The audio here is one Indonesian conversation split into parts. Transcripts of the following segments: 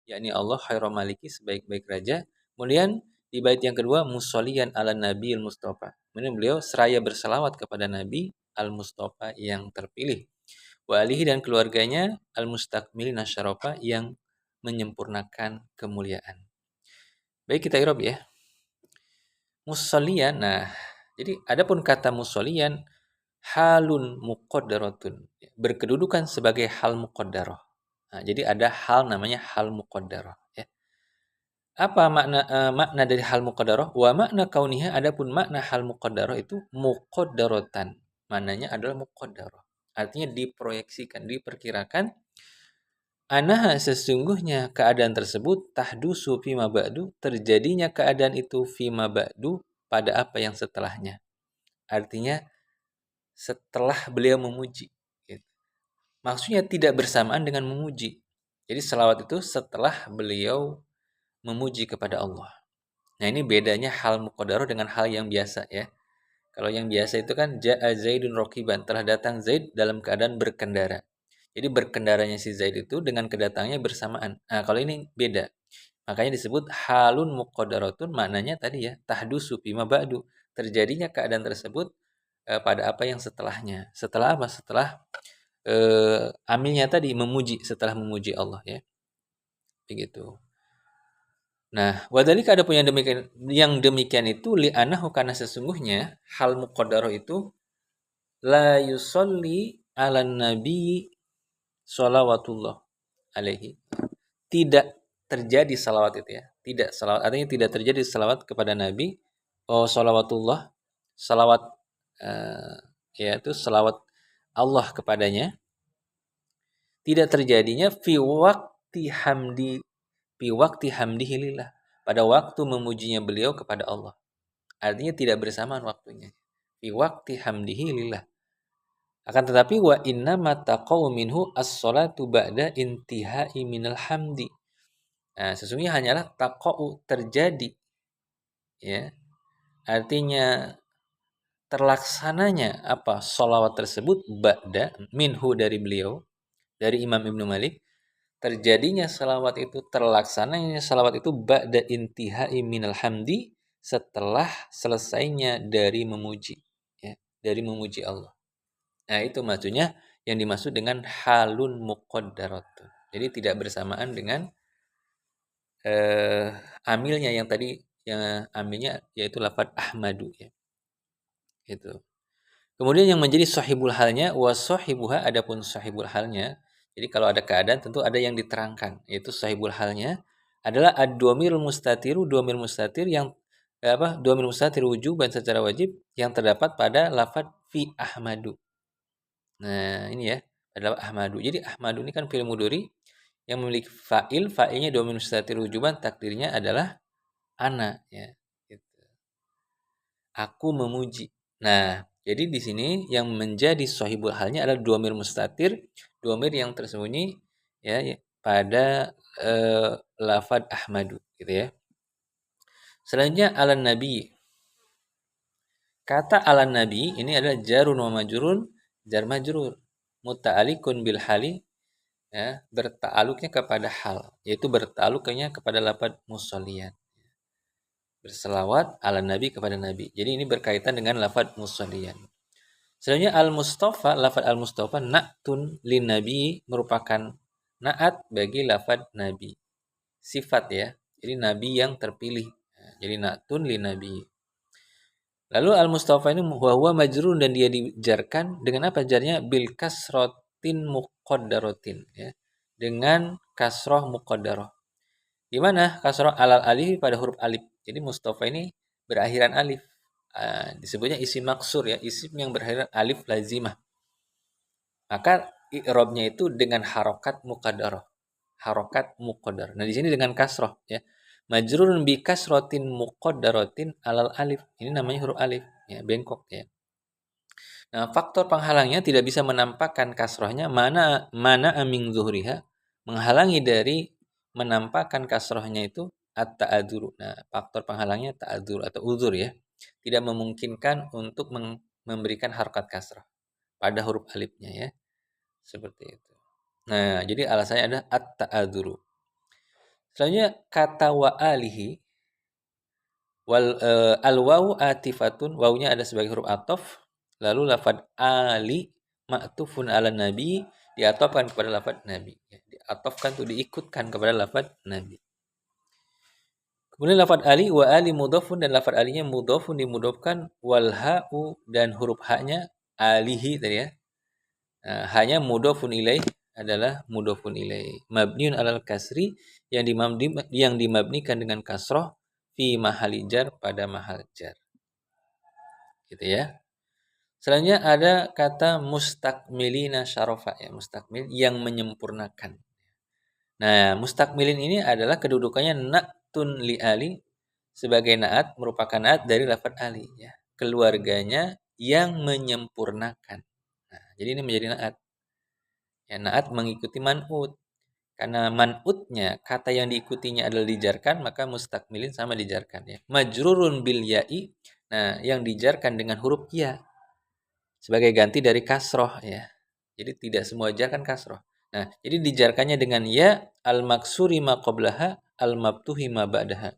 yakni Allah khairu maliki, sebaik-baik raja. Kemudian di bait yang kedua musolliyan ala nabiyil mustafa. Kemudian beliau seraya berselawat kepada Nabi al-Mustafa yang terpilih. Wa alihi dan keluarganya al-mustakmilin asyarafa yang menyempurnakan kemuliaan. Baik, kita irob ya. Musolliyan. Nah, jadi adapun kata musolliyan halun muqaddaratun, berkedudukan sebagai hal muqaddarah. Nah, jadi ada hal namanya hal muqaddarah ya. Apa makna dari hal muqaddarah? Wa makna kauniha, adapun makna hal muqaddarah itu muqaddaratan. Maknanya adalah muqaddarah. Artinya diproyeksikan, diperkirakan. Anaha, sesungguhnya keadaan tersebut tahdusu fima ba'du, terjadinya keadaan itu fima ba'du pada apa yang setelahnya. Artinya setelah beliau memuji. Gitu. Maksudnya tidak bersamaan dengan memuji. Jadi selawat itu setelah beliau memuji kepada Allah. Nah, ini bedanya hal muqaddarah dengan hal yang biasa ya. Kalau yang biasa itu kan ja'a Zaidun rakiban, telah datang Zaid dalam keadaan berkendara. Jadi berkendaranya si Zaid itu dengan kedatangannya bersamaan. Nah, kalau ini beda. Makanya disebut halun muqaddaratun, maknanya tadi ya, tahdusu bima ba'du. Terjadinya keadaan tersebut pada apa yang setelahnya. Setelah apa? Setelah amilnya tadi memuji, setelah memuji Allah ya. Begitu. Nah, wadhalika adapun yang demikian itu li'anahu, karena sesungguhnya hal muqaddarah itu la yusolli ala nabi sholawatullah alaihi. Tidak terjadi salawat itu ya. Tidak salawat, artinya tidak terjadi salawat kepada Nabi. Oh, sholawatullah, salawat yaitu salawat Allah kepadanya. Tidak terjadinya fi waqti hamdihi lillah, pada waktu memujinya beliau kepada Allah. Artinya tidak bersamaan waktunya. Fi waqti hamdihi lillah. Akan tetapi wa inna mataqau minhu as-salatu ba'da intihai minal hamdi. Nah, sesungguhnya hanyalah taqau, terjadi ya. Artinya terlaksananya apa? Sholawat tersebut ba'da minhu, dari beliau, dari Imam Ibnu Malik. Terjadinya salawat itu, terlaksananya salawat itu ba'da intihai minal hamdi, setelah selesainya dari memuji ya, dari memuji Allah. Nah, itu maksudnya yang dimaksud dengan halun muqaddaratun. Jadi tidak bersamaan dengan amilnya yang tadi, yang amilnya yaitu lafaz ahmadu ya. Itu. Kemudian yang menjadi sahibul halnya wa sahibuha, adapun sahibul halnya. Jadi kalau ada keadaan tentu ada yang diterangkan, yaitu sahibul halnya adalah ad-dhamirul mustatiru, dhamir mustatir yang dhamir mustatir wujuban, secara wajib, yang terdapat pada lafaz fi ahmadu. Nah, ini ya, adalah ahmadu. Jadi ahmadu ini kan fi'il mudhari yang memiliki fa'il, fa'ilnya dhamir mustatir wujuban, takdirnya adalah ana ya. Gitu. Aku memuji. Nah, jadi di sini yang menjadi sahibul halnya adalah dhamir mustatir, dhamir yang tersembunyi ya, pada lafaz ahmadu gitu ya. Selanjutnya ala nabi. Kata ala nabi ini adalah jarun wa majrun, jar majrur, muta'alliqun bil hali ya, berta'aluknya kepada hal, yaitu berta'aluknya kepada lafaz musolliyan. Berselawat ala nabi, kepada nabi. Jadi ini berkaitan dengan lafaz musolliyan. Selanjutnya al-mustafa, lafaz al-mustafa na'tun lin nabi, merupakan na'at bagi lafaz nabi. Sifat ya. Jadi nabi yang terpilih. Jadi na'tun lin nabi. Lalu al-mustafa ini huwa majrun, dan dia dijarkan dengan apa jarnya? Bil kasrotin muqaddaratin ya. Dengan kasroh muqaddarah. Di mana kasroh alal alif, pada huruf alif. Jadi mustafa ini berakhiran alif. Disebutnya isim maksur ya, isim yang berakhiran alif lazimah. Maka i'rabnya itu dengan harokat muqaddarah. Harokat muqaddar. Nah, di sini dengan kasroh ya. Majrurun bi kasrotin muqaddaratin alal alif. Ini namanya huruf alif ya, bengkok ya. Nah, faktor penghalangnya tidak bisa menampakkan kasrohnya, mana aming zuhriha, menghalangi dari menampakkan kasrohnya itu at-ta'adzur. Nah, faktor penghalangnya ta'adzur atau uzur ya. Tidak memungkinkan untuk memberikan harokat kasroh pada huruf alifnya ya. Seperti itu. Nah, jadi alasannya ada at-ta'adzuru. Selanjutnya kata wa alihi al wawu atifatun, wawunya ada sebagai huruf ataf, lalu lafad ali ma'tufun ala nabi diatofkan kepada lafad nabi. Ya, diatofkan itu diikutkan kepada lafad nabi. Kemudian lafad ali wa ali mudhafun, dan lafad alinya mudhafun dimudhafkan, wal ha'u, dan huruf haknya alihi tadi ya. Nah, hanya mudhafun ilaih adalah mudhafun ilaih. Mabniun alal kasri, yang dimabnikan dengan kasroh, fi mahali jar, pada mahal jar. Gitu ya. Selanjutnya ada kata mustakmilina syarafa, ya, mustakmil yang menyempurnakan. Nah, mustakmilin ini adalah kedudukannya na'tun li ali, sebagai naat, merupakan naat dari lafaz ali ya. Keluarganya yang menyempurnakan. Nah, jadi ini menjadi naat. Ya, naat mengikuti man'ut. Karena man'utnya, kata yang diikutinya adalah dijarkan, maka mustakmilin sama dijarkan ya. Majrurun bil ya'i, nah yang dijarkan dengan huruf ya sebagai ganti dari kasroh ya. Jadi tidak semua jar kan kasroh. Nah, jadi dijarkannya dengan ya al-maksuri ma qablaha al-mabtuhi ma ba'daha.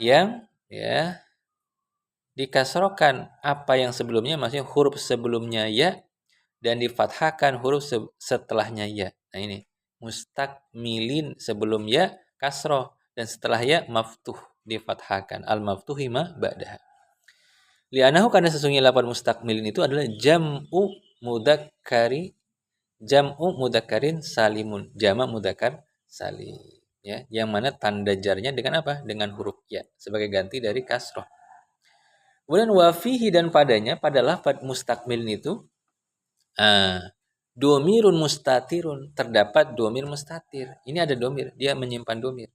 Yang ya dikasrohkan apa yang sebelumnya, maksudnya huruf sebelumnya ya, dan difathahkan huruf setelahnya ya. Nah ini mustakmilin, sebelum ya kasroh dan setelah ya maftuh, difathahkan al-maftuhi ma ba'daha. Li'anahu, karena sesungguhnya lafaz mustakmilin itu adalah jam'u mudakkarin salimun, jamak mudakkar salim ya, yang mana tanda jarnya dengan apa? Dengan huruf ya sebagai ganti dari kasroh. Kemudian wafihi, dan padanya, pada lafaz mustakmilin itu domirun mustatirun, terdapat domir mustatir. Ini ada domir, dia menyimpan domir.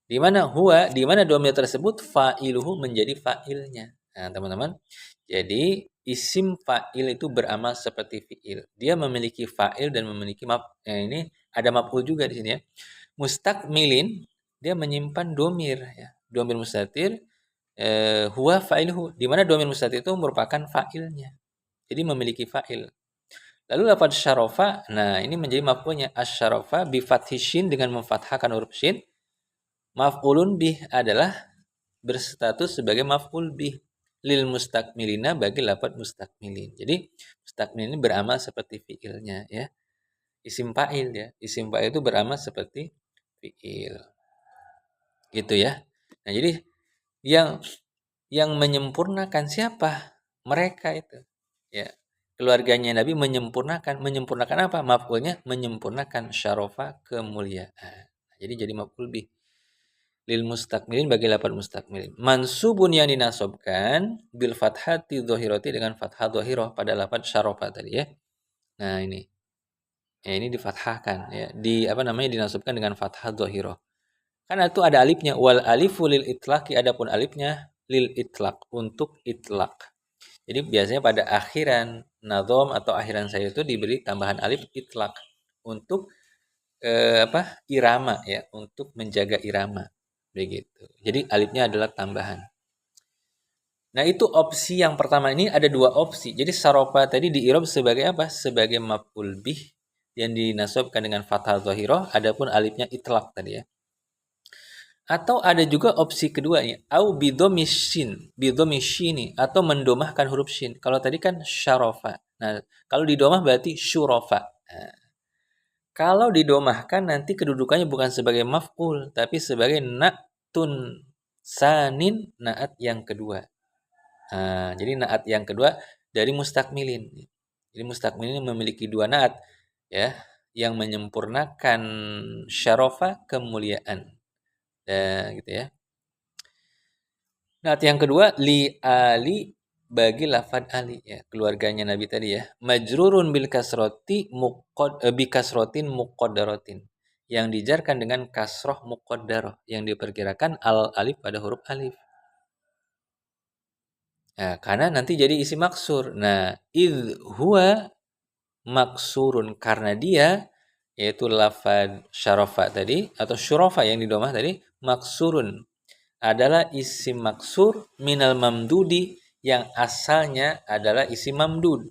Di mana huwa, di mana domir tersebut fa'iluhu, menjadi fa'ilnya. Nah, teman-teman, jadi isim fa'il itu beramal seperti fi'il. Dia memiliki fa'il dan memiliki ini ada maf'ul juga di sini ya. Mustakmilin, dia menyimpan domir ya. Domir mustatir, huwa fa'iluhu, di mana domir mustatir itu merupakan fa'ilnya. Jadi memiliki fa'il. Lalu lafaz syarafa, nah ini menjadi maf'ulnya. Asy-syarafa bi fathi syin, dengan memfathahkan huruf syin. Maf'ulun bih adalah berstatus sebagai maf'ul bih lil mustakmilina, bagi lafaz mustakmilin. Jadi mustakmilin ini beramal seperti fi'ilnya ya. Isim fa'il ya. Isim fa'il itu beramal seperti fi'il. Gitu ya. Nah, jadi yang menyempurnakan siapa? Mereka itu. Ya. Keluarganya Nabi menyempurnakan apa? Maf'ulnya menyempurnakan syarafa, kemuliaan. Jadi maf'ul bih lil mustakmilin, bagi lafaz mustakmilin. Mansubun, yang dinasobkan bil fathati dhahirati, dengan fathah dhahirah pada lafaz syarafa tadi ya. Nah, ini. Ya, ini difathahkan ya. Dinasubkan dengan fathah dhahirah. Karena itu ada alifnya, wal alifu lil itlaqi, adapun alifnya lil itlaq, untuk itlaq. Jadi biasanya pada akhiran nadhom atau akhiran saya itu diberi tambahan alif itlaq untuk irama ya, untuk menjaga irama begitu. Jadi alifnya adalah tambahan. Nah, itu opsi yang pertama. Ini ada dua opsi. Jadi sarofa tadi diirob sebagai apa? Sebagai maf'ul bih yang dinasabkan dengan fathah dhahirah, adapun alifnya itlaq tadi ya. Atau ada juga opsi keduanya, au bidomishin, atau mendomahkan huruf shin. Kalau tadi kan syarafa. Nah, kalau didomah berarti syurafa. Nah, kalau didomahkan nanti kedudukannya bukan sebagai maf'ul, tapi sebagai na'tun sanin, naat yang kedua. Nah, jadi naat yang kedua dari mustakmilin. Jadi mustakmilin memiliki dua naat ya, yang menyempurnakan syarafa, kemuliaan. Gitu ya. Nah, yang kedua li ali, bagi lafad ali ya, keluarganya Nabi tadi ya. Majrurun bil kasroti bi kasrotin muqaddaratin, yang dijarkan dengan kasroh muqaddarah, yang diperkirakan al alif pada huruf alif. Nah, karena nanti jadi isi maksur. Nah, idh huwa maksurun, karena dia, yaitu lafad syarafa tadi atau syurafa yang didomah tadi, maksurun adalah isim maksur minal mamdudi, yang asalnya adalah isim mamdud.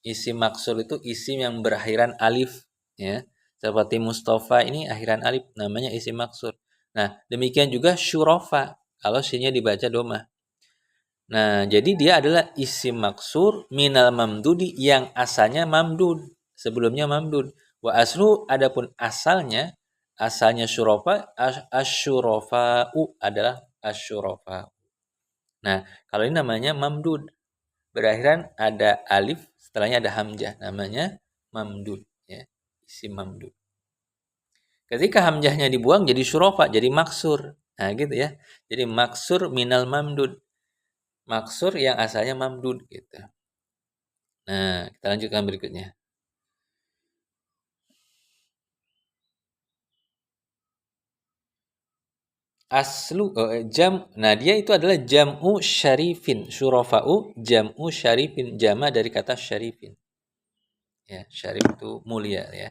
Isim maksur itu isim yang berakhiran alif ya. Seperti Mustafa ini akhiran alif, namanya isim maksur. Nah, demikian juga syurofa, kalau sinnya dibaca domah. Nah, jadi dia adalah isim maksur minal mamdudi yang asalnya mamdud. Sebelumnya mamdud. Wa aslu adapun asalnya syurofa, asyurofa'u adalah asyurofa. Nah, kalau ini namanya mamdud. Berakhiran ada alif, setelahnya ada hamzah. Namanya mamdud. Ya, isim mamdud. Ketika hamzahnya dibuang jadi syurofa, jadi maksur. Nah, gitu ya. Jadi maksur minal mamdud. Maksur yang asalnya mamdud gitu. Nah, kita lanjutkan berikutnya. Jam. Nah, dia itu adalah jam'u syarifin. Syurafa'u jam'u syarifin, jama dari kata syarifin. Ya, syarif itu mulia ya.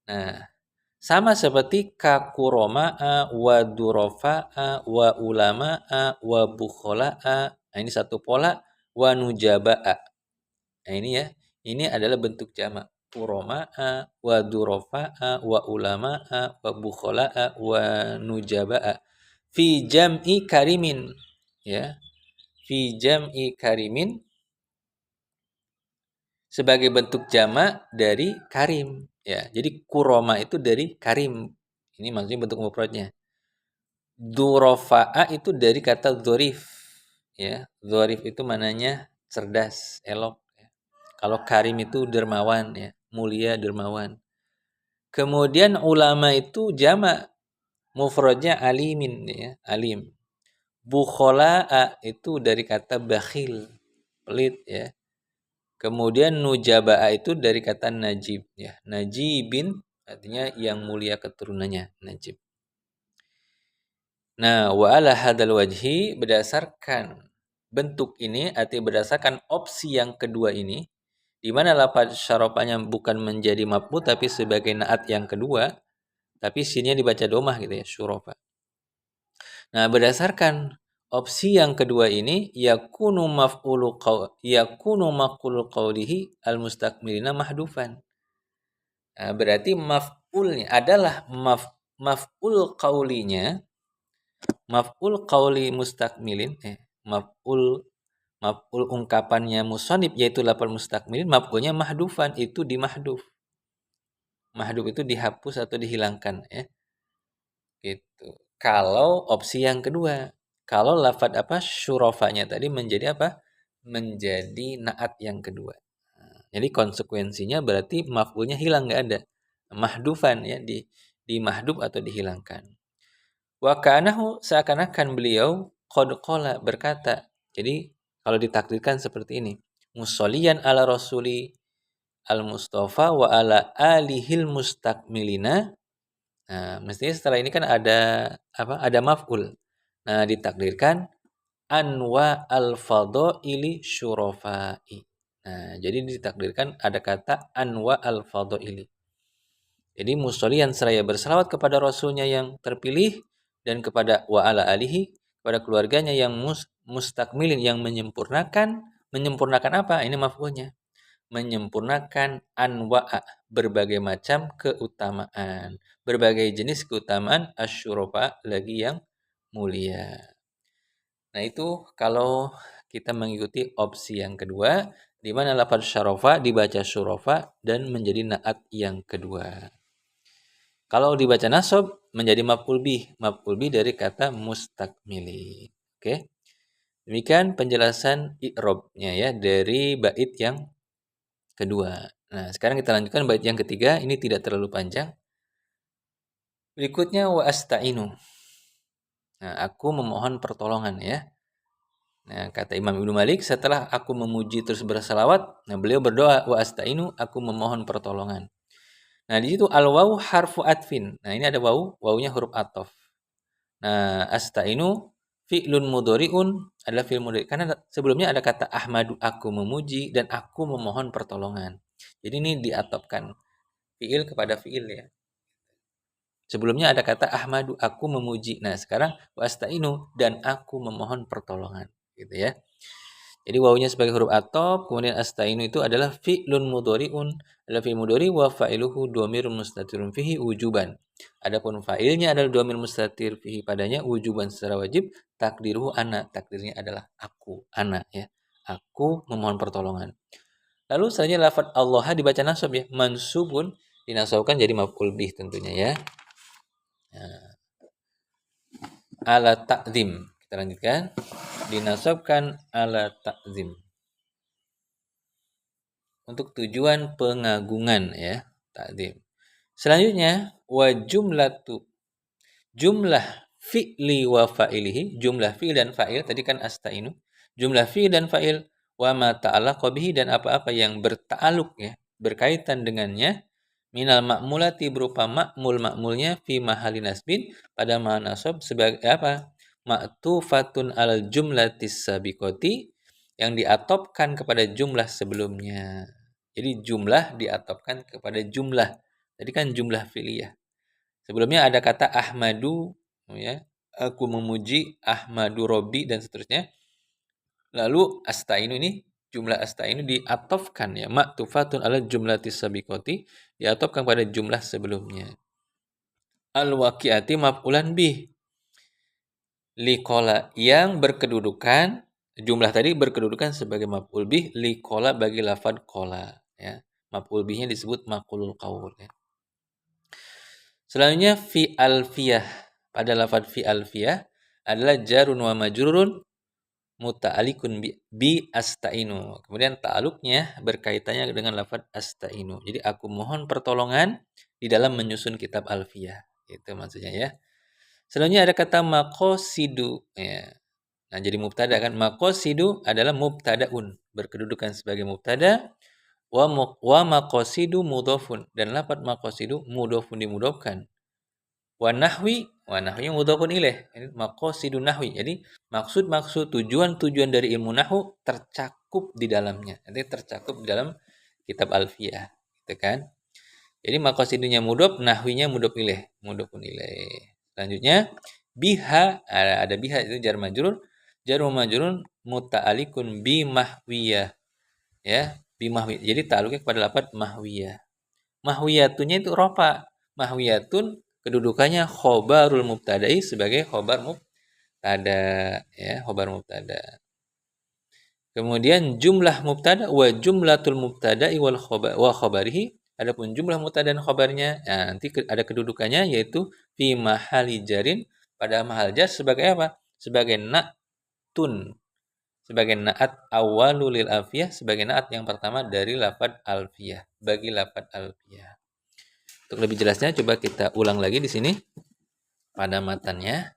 Nah, sama seperti kakuroma'a wa durofa'a wa ulama'a wa bukhola'a. Nah, ini satu pola wa nujaba'a. Nah, ini ya. Ini adalah bentuk jamak. Kuroma'a wa durofa'a wa ulama'a wa bukhola'a wa nujaba'a. Fi jam'i karimin. Ya. Fi jam'i karimin sebagai bentuk jamak dari karim. Ya, jadi kuroma itu dari karim. Ini maksudnya bentuk mufradnya. Durofa'a itu dari kata dzarif. Ya, dzarif itu mananya cerdas, elok. Kalau karim itu dermawan ya, mulia, dermawan. Kemudian ulama itu jamak, mufradnya alimin ya, alim. Bukhola'a itu dari kata bakhil, pelit ya. Kemudian nujaba'a itu dari kata najib ya. Najibin artinya yang mulia keturunannya, najib. Nah, wa ala hadal wajhi berdasarkan bentuk ini, artinya berdasarkan opsi yang kedua ini, di mana lafaz syarofanya bukan menjadi maf'ul tapi sebagai naat yang kedua, tapi sinnya dibaca domah gitu ya, syurofa. Nah, berdasarkan opsi yang kedua ini yakunu maqulu qawlihi al-mustakmilina mahdufan. Nah, berarti maf'ulnya adalah maf'ul qaulinya, maf'ul qauli mustakmilin maf'ul ungkapannya musannif yaitu lafal mustakmilin, maf'ulnya mahdufan, itu dimahduf. Mahduf itu dihapus atau dihilangkan ya. Gitu. Kalau opsi yang kedua, kalau lafad syurafanya tadi menjadi apa? Menjadi naat yang kedua. Nah, jadi konsekuensinya berarti maf'ulnya hilang, nggak ada. Mahdufan ya, di mahduf atau dihilangkan. Wa ka'anahu seakan-akan beliau qad qala berkata. Jadi kalau ditakdirkan seperti ini. Musolliyan ala rasuli al-mustafa wa ala alihil mustakmilina. Nah, mestinya setelah ini kan ada apa? Ada maf'ul. Nah, ditakdirkan anwa al-fadhaili syurafai. Nah, jadi ditakdirkan ada kata anwa al-fadhaili. Jadi musolian seraya berselawat kepada rasulnya yang terpilih dan kepada wa ala alihi, kepada keluarganya yang mustakmilin, yang menyempurnakan apa? Ini maf'ulnya. Menyempurnakan anwa'a, berbagai macam keutamaan, berbagai jenis keutamaan asyurafa lagi yang mulia. Nah, itu kalau kita mengikuti opsi yang kedua, di mana lafaz syarafa dibaca syurafa dan menjadi naat yang kedua. Kalau dibaca nasab menjadi maf'ul bih dari kata mustakmili. Oke. Demikian penjelasan i'rabnya ya dari bait yang kedua. Nah, sekarang kita lanjutkan bait yang ketiga, ini tidak terlalu panjang. Berikutnya wa asta'inu. Nah, aku memohon pertolongan ya. Nah, kata Imam Ibnu Malik, setelah aku memuji terus berselawat, nah beliau berdoa wa asta'inu, aku memohon pertolongan. Nah, di situ al-waw harfu atfin. Nah, ini ada waw, wawnya huruf ataf. Nah, asta'inu fi'lun mudhari'un adalah fi'il mudhari'. Karena sebelumnya ada kata ahmadu, aku memuji, dan aku memohon pertolongan. Jadi ini diatofkan fi'il kepada fi'il ya. Sebelumnya ada kata ahmadu, aku memuji. Nah, sekarang wasta'inu, dan aku memohon pertolongan, gitu ya. Jadi wawunya sebagai huruf atop, kemudian astainu itu adalah fi'lun mudhari'un, adalah fi'il mudhari wa fa'iluhu dhamirun mustatirun fihi wujuban. Adapun fa'ilnya adalah dhamir mustatir fihi padanya wujuban secara wajib, takdiruhu ana, takdirnya adalah aku, ana ya. Aku memohon pertolongan. Lalu selanjutnya lafaz Allah dibaca nasab ya, mansubun dinasabkan jadi maf'ul bih tentunya ya. Nah, ala ta'zim. Kita lanjutkan. Dinasabkan ala ta'zim. Untuk tujuan pengagungan ya, ta'zim. Selanjutnya wa jumlatu. Jumlah fi'li wa fa'ilihi, jumlah fi'il dan fa'il tadi kan astainu. Jumlah fi'il dan fa'il wa ma ta'alaqa bihi dan apa-apa yang berta'aluk ya, berkaitan dengannya minal ma'mulati berupa ma'mulnya fi mahali nasbin pada maha nasab sebagai apa? Ma'tufatun alal jumlatis sabiqati yang diatopkan kepada jumlah sebelumnya. Jadi jumlah diatopkan kepada jumlah. Tadi kan jumlah fi'liyah. Sebelumnya ada kata Ahmadu ya. Aku memuji Ahmadu Robbi dan seterusnya. Lalu astainu ini jumlah astainu diatofkan ya ma'tufatun ala jumlatis sabiqati diatofkan pada jumlah sebelumnya. Al-waqi'ati maf'ulan bih. Liqala yang berkedudukan jumlah tadi berkedudukan sebagai maf'ul bih liqala bagi lafaz qala ya. Maf'ul bihnya disebut maqulul qaul ya. Selanjutnya fi alfiyah. Pada lafaz fi alfiyah adalah jarun wa majrurun muta'alikun bi astainu. Kemudian ta'aluknya berkaitannya dengan lafaz astainu. Jadi aku mohon pertolongan di dalam menyusun kitab alfiyah. Itu maksudnya ya. Selanjutnya ada kata maqasidu ya. Nah, jadi mubtada kan maqasidu adalah mubtadaun, berkedudukan sebagai mubtada wa maqasidu mudhafun dan lafaz maqasidu mudhafun dimudhafkan. Wa nahwi mudhafun ilaih. Ini maqasidun nahwi. Jadi maksud-maksud tujuan-tujuan dari ilmu nahwu tercakup di dalamnya. Nanti tercakup di dalam kitab Alfiyah, gitu kan? Jadi maqasidunya mudhaf, nahwinya mudhafun ilaih. Selanjutnya biha ada biha itu jar majrur. Jar majrurun muta'alikun bi mahwiyah. Ya, bi mahwiyah. Jadi ta'aluknya kepada lafaz mahwiyah. Mahwiyatunya itu rofa. Mahwiyatun kedudukannya khobarul mubtada'i sebagai khobar mubtada ya, khobar mubtada. Kemudian jumlah mubtada wa jumlatul mubtada'i wal khobar wa khabarihi. Adapun jumlah mubtada dan khabarnya, nah, nanti ada kedudukannya yaitu fi mahali jarin pada mahal jar sebagai apa? Sebagai na'tun. Sebagai na'at awwalul lil alfiyah, sebagai na'at yang pertama dari lafaz alfiyah, bagi lafaz alfiyah. Untuk lebih jelasnya coba kita ulang lagi di sini pada matannya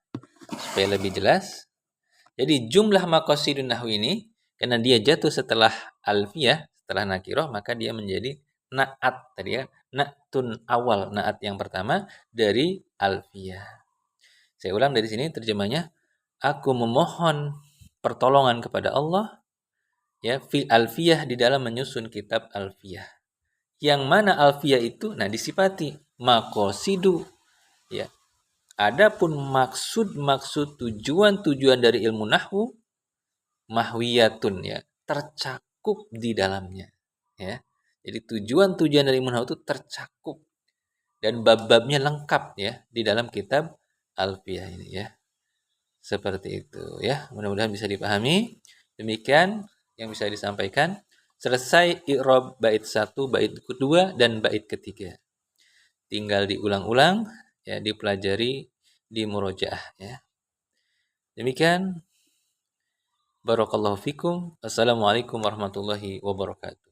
supaya lebih jelas. Jadi jumlah maqasidun nahwi ini karena dia jatuh setelah alfiyah, setelah nakirah, maka dia menjadi na'at tadi ya, na'tun awal, na'at yang pertama dari alfiyah. Saya ulang dari sini terjemahnya, aku memohon pertolongan kepada Allah ya fil alfiyah di dalam menyusun kitab alfiyah. Yang mana alfiyah itu disifati maqasidu ya. Adapun maksud-maksud tujuan-tujuan dari ilmu nahwu mahwiyatun ya, tercakup di dalamnya ya. Jadi tujuan-tujuan dari ilmu nahwu itu tercakup dan bab-babnya lengkap ya di dalam kitab alfiyah ini ya. Seperti itu ya. Mudah-mudahan bisa dipahami. Demikian yang bisa disampaikan. Selesai i'rab bait 1, bait kedua dan bait ketiga. Tinggal diulang-ulang ya, dipelajari di murojaah ya. Demikian. Barakallahu fikum. Assalamualaikum warahmatullahi wabarakatuh.